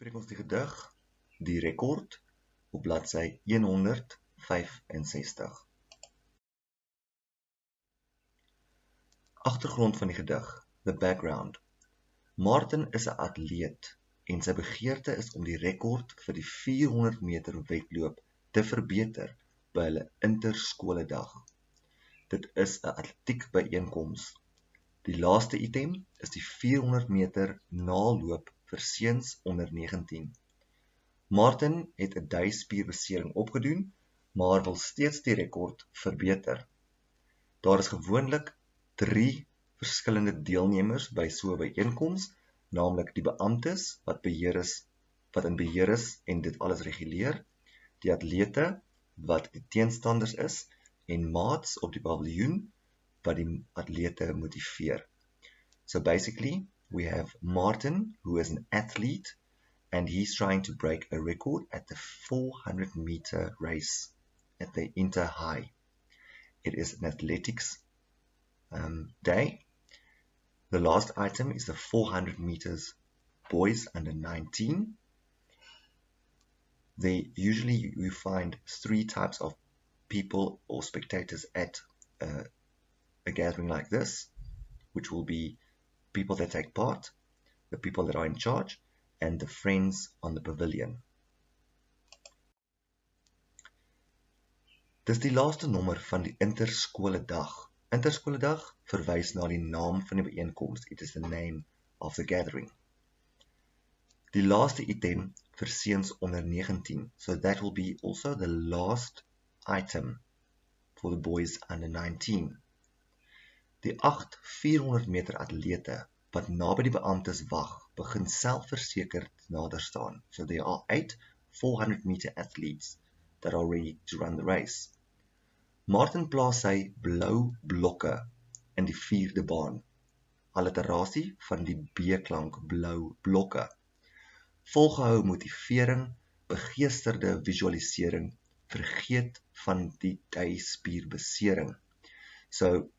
bespreek ons die gedig, die rekord, op bladsy 165. Agtergrond van die gedig, the background. Martin is 'n atleet en sy begeerte is om die rekord vir die 400 meter wedloop te verbeter by hulle interskoledag. Dit is 'n atletiek byeenkoms. Die laaste item is die 400 meter naloop vir seuns onder 19. Martin het 'n duispierbesering opgedoen, maar wil steeds die rekord verbeter. Daar is gewoonlik 3 verskillende deelnemers by so 'n byeenkoms, naamlik die beamptes wat in beheer is en dit alles reguleer, die atlete wat die teenstanders is en maats op die paviljoen wat die atlete motiveer. So basically, we have Martin, who is an athlete, and he's trying to break a record at the 400 meter race at the Inter High. It is an athletics day. The last item is the 400 meters boys under 19. Usually you find 3 types of people or spectators at a gathering like this, which will be people that take part, the people that are in charge, and the friends on the pavilion. Dis die laaste nommer van die interskoledag. Interskoledag verwys na die naam van die byeenkoms. It is the name of the gathering. Die laaste item vir seuns onder 19. So that will be also the last item for the boys under 19. Die 8 400 meter atlete wat naby die beamptes wag, begin selfversekerd nader staan. So there are 8 400 meter athletes that are ready to run the race. Martin plaas sy blou blokke in die 4de baan. Alliterasie van die B-klank blou blokke. Volgehou motivering, begeesterde visualisering, vergeet van die duispierbesering. So,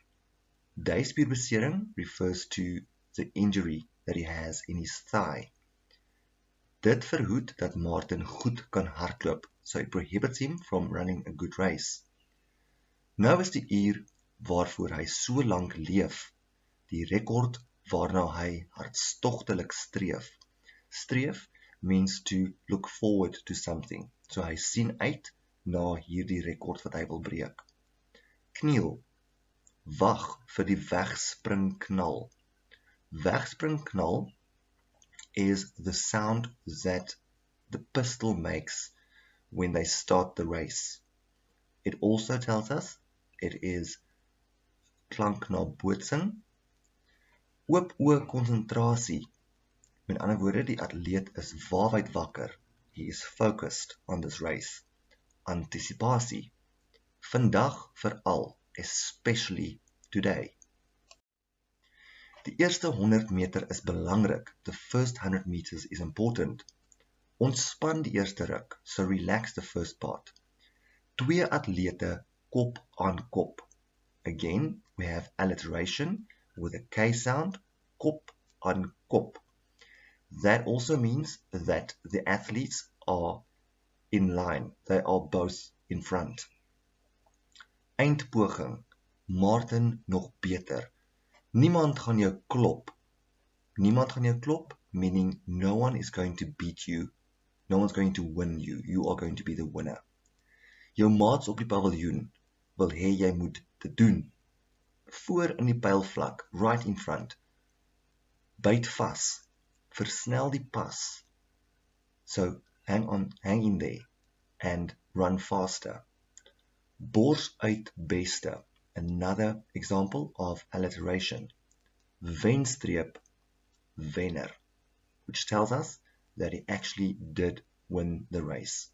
duispierbesering refers to the injury that he has in his thigh. Dit verhoed dat Martin goed kan hardloop, so it prohibits him from running a good race. Nou is die uur waarvoor hy so lank leef, die rekord waarna hy hartstogtelik streef. Streef means to look forward to something, so hy sien uit na hierdie rekord wat hy wil breek. Kniel, wag vir die wegspringknal. Wegspringknal is the sound that the pistol makes when they start the race. It also tells us it is klank na bootsing. Oop oë konsentrasie. Met ander woorde, die atleet is waawyd wakker. He is focused on this race. Antisipasie. Vandag veral, especially today. Die eerste 100 meter is belangrik. The first 100 meters is important. Ontspan die eerste ruk, so relax the first part. 2 atlete kop aan kop. Again, we have alliteration with a K sound, kop aan kop. That also means that the athletes are in line. They are both in front. Eindpoging. Martin nog beter. Niemand gaan jou klop. Niemand gaan jou klop, meaning no one is going to beat you. No one's going to win you. You are going to be the winner. Jou maats op die paviljoen wil hê jy moet dit doen. Voor in die pylvlak, right in front. Byt vas. Versnel die pas. So, hang in there and run faster. Bors uit beste. Another example of alliteration. Wenstreep, wenner, which tells us that he actually did win the race.